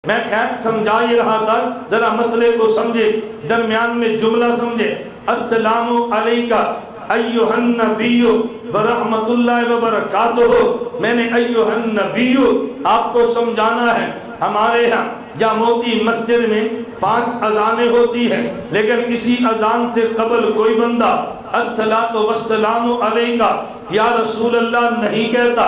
میں خیر سمجھا ہی رہا تھا، ذرا مسئلے کو سمجھے، درمیان میں جملہ سمجھے، السلام علیکہ ایھا النبی ورحمۃ اللہ وبرکاتہ۔ میں نے ایھا النبی آپ کو سمجھانا ہے۔ ہمارے ہاں یا موتی مسجد میں 5 اذانیں ہوتی ہیں، لیکن اسی اذان سے قبل کوئی بندہ الصلاۃ والسلام علیکہ یا رسول اللہ نہیں کہتا۔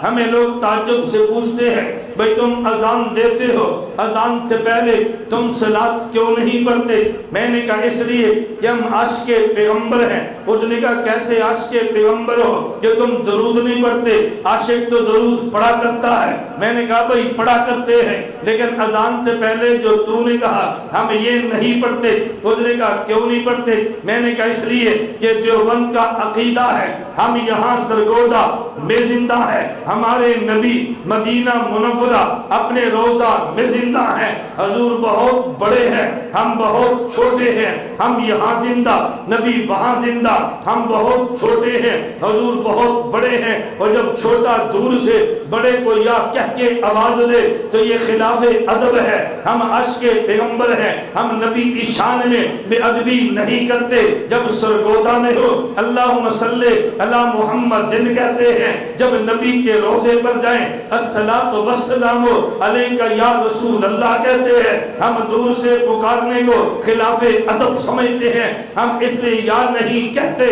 ہمیں لوگ تعجب سے پوچھتے ہیں بھئی تم اذان دیتے ہو، اذان سے پہلے تم صلاۃ کیوں نہیں پڑھتے؟ میں نے کہا اس لیے کہ ہم عاشق پیغمبر ہیں۔ اس نے کہا کیسے عاشق پیغمبر ہو کہ تم درود نہیں پڑھتے؟ عاشق تو درود پڑھا کرتا ہے۔ میں نے کہا بھئی پڑھا کرتے ہیں، لیکن اذان سے پہلے جو تو نے کہا ہم یہ نہیں پڑھتے۔ اس نے کہا کیوں نہیں پڑھتے؟ میں نے کہا اس لیے کہ دیوبند کا عقیدہ ہے ہم یہاں سرگودا میں زندہ ہے، ہمارے نبی مدینہ منورہ اپنے روضہ میں زندہ ہیں۔ حضور بہت بڑے ہیں، ہم بہت چھوٹے ہیں، ہم یہاں زندہ، نبی وہاں زندہ، ہم بہت چھوٹے ہیں، حضور بہت بڑے ہیں۔ اور جب چھوٹا دور سے بڑے کو یا کہہ کے آواز دے تو یہ خلاف ادب ہے۔ ہم عاشق پیغمبر ہیں، ہم نبی کی شان میں بے ادبی نہیں کرتے۔ جب سرگودا میں ہو اللہم صلی علی محمد دن کہتے ہیں، جب نبی کے روضے پر جائیں الصلاۃ والسلام علیکہ یا رسول اللہ کہتے ہیں۔ ہم دور سے پکارنے کو خلاف ادب سمجھتے ہیں، ہم اس لیے یا نہیں کہتے۔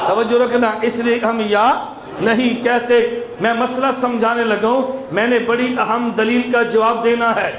توجہ رکھنا، اس لیے ہم یا نہیں کہتے۔ میں مسئلہ سمجھانے لگا ہوں، میں نے بڑی اہم دلیل کا جواب دینا ہے۔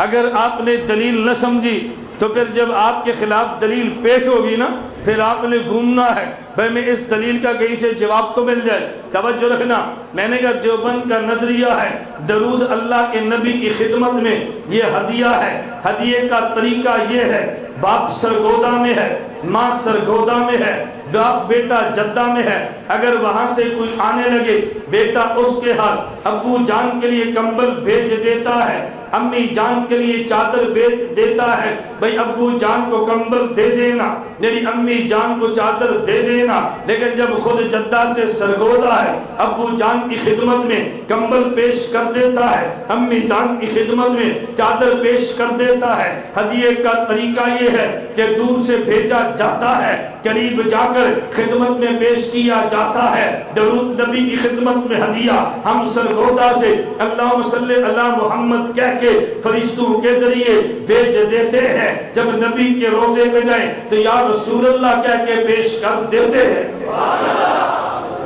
اگر آپ نے دلیل نہ سمجھی تو پھر جب آپ کے خلاف دلیل پیش ہوگی نا پھر آپ نے گھومنا ہے بھئی میں اس دلیل کا کہیں سے جواب تو مل جائے۔ توجہ رکھنا، میں نے کہا دیوبند کا نظریہ ہے درود اللہ کے نبی کی خدمت میں یہ ہدیہ ہے۔ ہدیے کا طریقہ یہ ہے، باپ سرگودا میں ہے، ماں سرگودا میں ہے، باپ بیٹا جدہ میں ہے، اگر وہاں سے کوئی آنے لگے بیٹا اس کے ہاتھ ابو جان کے لیے کمبل بھیج دیتا ہے، امی جان کے لیے چادر بھیج دیتا ہے، بھئی ابو جان کو کمبل دے دینا، میری امی جان کو چادر دے دینا۔ لیکن جب خود جدہ سے سرگودا ہے ابو جان کی خدمت میں کمبل پیش کر دیتا ہے، امی جان کی خدمت میں چادر پیش کر دیتا ہے۔ ہدیے کا طریقہ یہ ہے کہ دور سے بھیجا جاتا ہے، قریب جا کر خدمت میں پیش کیا جاتا ہے۔ درود نبی کی خدمت میں ہدیہ ہم سرگودا سے اللہم صلی علی محمد کہہ کے فرشتوں کے ذریعے بھیج دیتے ہیں۔ جب نبی کے روضے پہ جائیں تو یا رسول اللہ کہہ کے پیش کر دیتے ہیں۔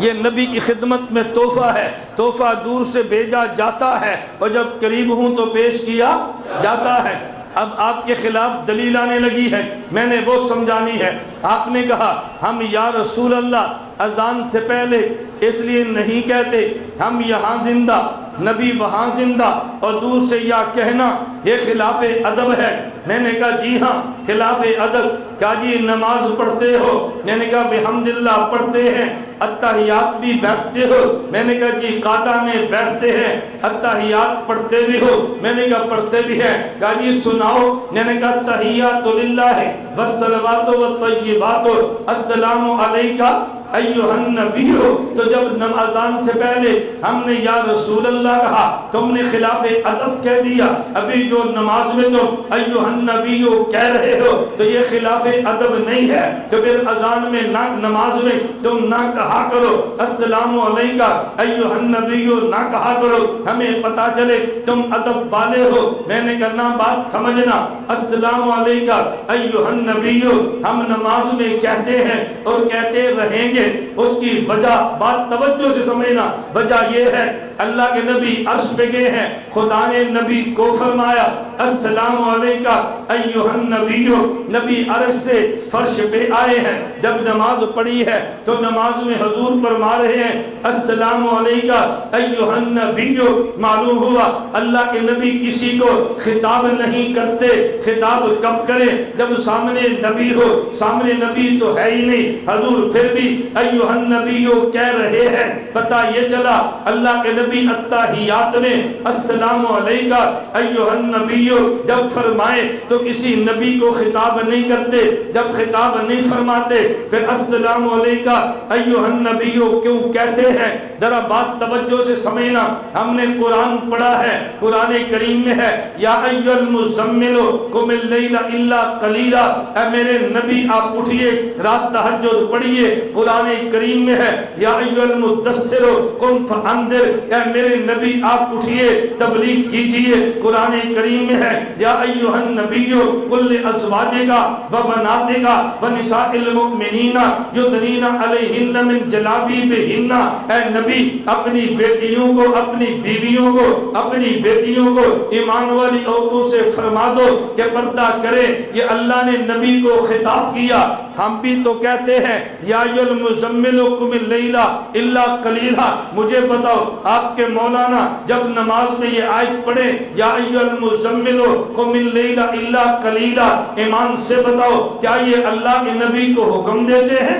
یہ نبی کی خدمت میں تحفہ ہے، تحفہ دور سے بھیجا جاتا ہے اور جب قریب ہوں تو پیش کیا جاتا ہے۔ اب آپ کے خلاف دلیل آنے لگی ہے، میں نے وہ سمجھانی ہے۔ آپ نے کہا ہم یا رسول اللہ اذان سے پہلے اس لیے نہیں کہتے ہم یہاں زندہ نبی وہاں زندہ، اور دور سے یا کہنا یہ خلاف ادب ہے۔ میں نے کہا جی ہاں خلاف ادب۔ کہا جی نماز پڑھتے ہو؟ میں نے کہا بحمداللہ پڑھتے ہیں۔ اتحیات بھی بیٹھتے ہو؟ میں نے کہا جی قاعدہ میں بیٹھتے ہیں۔ اتحیات پڑھتے بھی ہو؟ میں نے کہا پڑھتے بھی ہیں۔ کہا جی سناؤ؟ میں نے کہا تحیات للہ والصلوات والطیبات السلام علیکہ ایھا النبی ہو۔ تو جب اذان سے پہلے ہم نے یا رسول اللہ کہا تم نے خلاف ادب کہہ دیا، ابھی جو نماز میں تم ایھا النبی کہہ رہے ہو تو یہ خلاف ادب نہیں ہے، تو پھر اذان میں نہ نماز میں تم نہ کہا کرو السلام علیکہ ایھا النبی نہ کہا کرو، ہمیں پتہ چلے تم ادب والے ہو۔ میں نے کہا نہ بات سمجھنا، السلام علیکہ ایھا النبی ہم نماز میں کہتے ہیں اور کہتے رہیں گے۔ اس کی وجہ بات توجہ سے سمجھنا، وجہ یہ ہے اللہ کے نبی عرش پہ گئے ہیں، خدا نے نبی کو فرمایا السلام علیکہ ایھا النبی، نبی عرش سے فرش پہ آئے ہیں، جب نماز پڑھی ہے تو نماز میں حضور فرما رہے ہیں السلام علیکہ ایھا النبی۔ معلوم ہوا اللہ کے نبی کسی کو خطاب نہیں کرتے، خطاب کب کریں جب سامنے نبی ہو، سامنے نبی تو ہے ہی نہیں، حضور پھر بھی ایھا النبی کہہ رہے ہیں۔ پتہ یہ چلا اللہ کے نبی نبی التحیات میں السلام علیکہ ایھا النبی جب فرمائے تو کسی نبی کو خطاب نہیں کرتے، جب خطاب نہیں فرماتے پھر السلام علیکہ ایھا النبی کیوں کہتے ہیں؟ ذرا بات توجہ سے سمجھنا، ہم نے قرآن پڑھا ہے، قرآن کریم میں ہے یا ایھا المزمل قم اللیل الا قلیلا، اے میرے نبی آپ اٹھئے رات تہجد پڑھیے، قرآن کریم میں ہے یا ایھا المدثر قم فانذر، اے میرے نبی آپ اٹھئے تبلیغ کیجئے، قرآن کریم میں ہے یا ایھا النبی قل لازواجک وبناتک ونساء المؤمنین یدنین علیہن من جلابیبہن، اے نبی اپنی بیٹیوں کو، اپنی بیویوں کو، اپنی بیٹیوں کو ایمان والی عورتوں سے فرما دو کہ پردہ کرے۔ یہ اللہ نے نبی کو خطاب کیا۔ ہم بھی تو کہتے ہیں یا ایھا المزمل قم اللیل الا قلیلا۔ مجھے بتاؤ آپ کے مولانا جب نماز میں یہ آیت پڑھے یا ایھا المزمل قم اللیل الا قلیلا، ایمان سے بتاؤ کیا یہ اللہ کے نبی کو حکم دیتے ہیں؟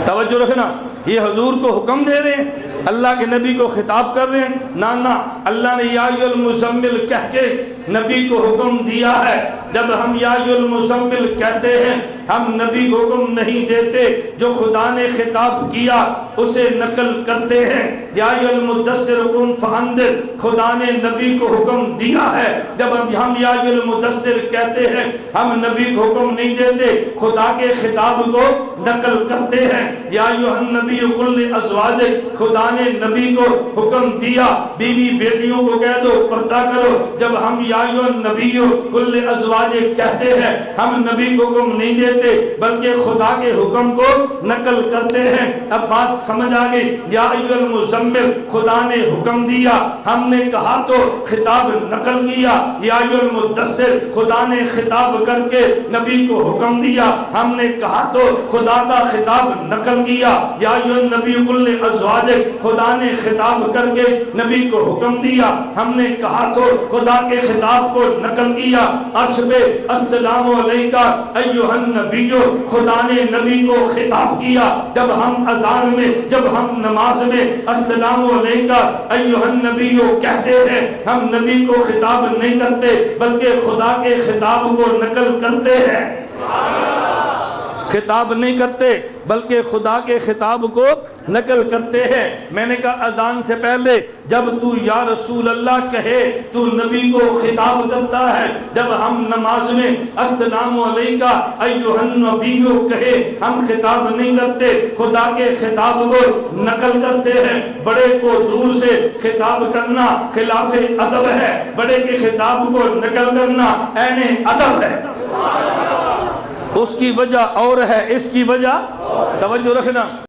توجہ رکھنا، یہ حضور کو حکم دے رہے ہیں، اللہ کے نبی کو خطاب کر رہے ہیں؟ نانا، اللہ نے یا ایھا المزمل کہہ کے نبی کو حکم دیا ہے۔ جب ہم یا ایھا المزمل کہتے ہیں ہم نبی کو حکم نہیں دیتے، جو خدا نے خطاب کیا اسے نقل کرتے ہیں۔ یا ایھا المدثر قم فانذر، خدا نے نبی کو حکم دیا ہے۔ جب ہم یا ایھا المدثر کہتے ہیں ہم نبی کو حکم نہیں دیتے، خدا کے خطاب کو نقل کرتے ہیں۔ یا ایھا النبی قل لازواجک، خدا نے نبی کو حکم دیا بیوی بیٹیوں کو کہہ دو پردہ کرو۔ جب ہم یا ایھا النبی قل لازواجک کہتے ہیں ہم نبی کو حکم نہیں دیتے بلکہ خدا کے حکم کو نقل کرتے ہیں۔ اب بات سمجھ آ گئی، یا ایھا المزمل خدا نے حکم دیا، ہم نے کہا تو خطاب نقل کیا۔ یا ایھا المدثر خدا نے خطاب کر کے نبی کو حکم دیا، ہم نے کہا تو خدا کا خطاب نقل کیا۔ یا ایھا النبی قل لازواجک خدا نے خطاب کر کے نبی کو حکم دیا، ہم نے کہا تو خدا کے خطاب کو نقل کیا۔ عرش پہ السلام علیکہ ایھا النبی، خدا نے نبی کو خطاب کیا۔ جب ہم اذان میں، جب ہم نماز میں السلام علیکہ ایھا النبی کہتے ہیں ہم نبی کو خطاب نہیں کرتے بلکہ خدا کے خطاب کو نقل کرتے ہیں۔ خطاب نہیں کرتے بلکہ خدا کے خطاب کو نقل کرتے ہیں۔ میں نے کہا اذان سے پہلے جب تو یا رسول اللہ کہے تو نبی کو خطاب کرتا ہے، جب ہم نماز میں السلام علیکہ ایھا النبی کہے ہم خطاب نہیں کرتے، خدا کے خطاب کو نقل کرتے ہیں۔ بڑے کو دور سے خطاب کرنا خلاف ادب ہے، بڑے کے خطاب کو نقل کرنا عین ادب ہے۔ اس کی وجہ اور ہے، اس کی وجہ توجہ رکھنا۔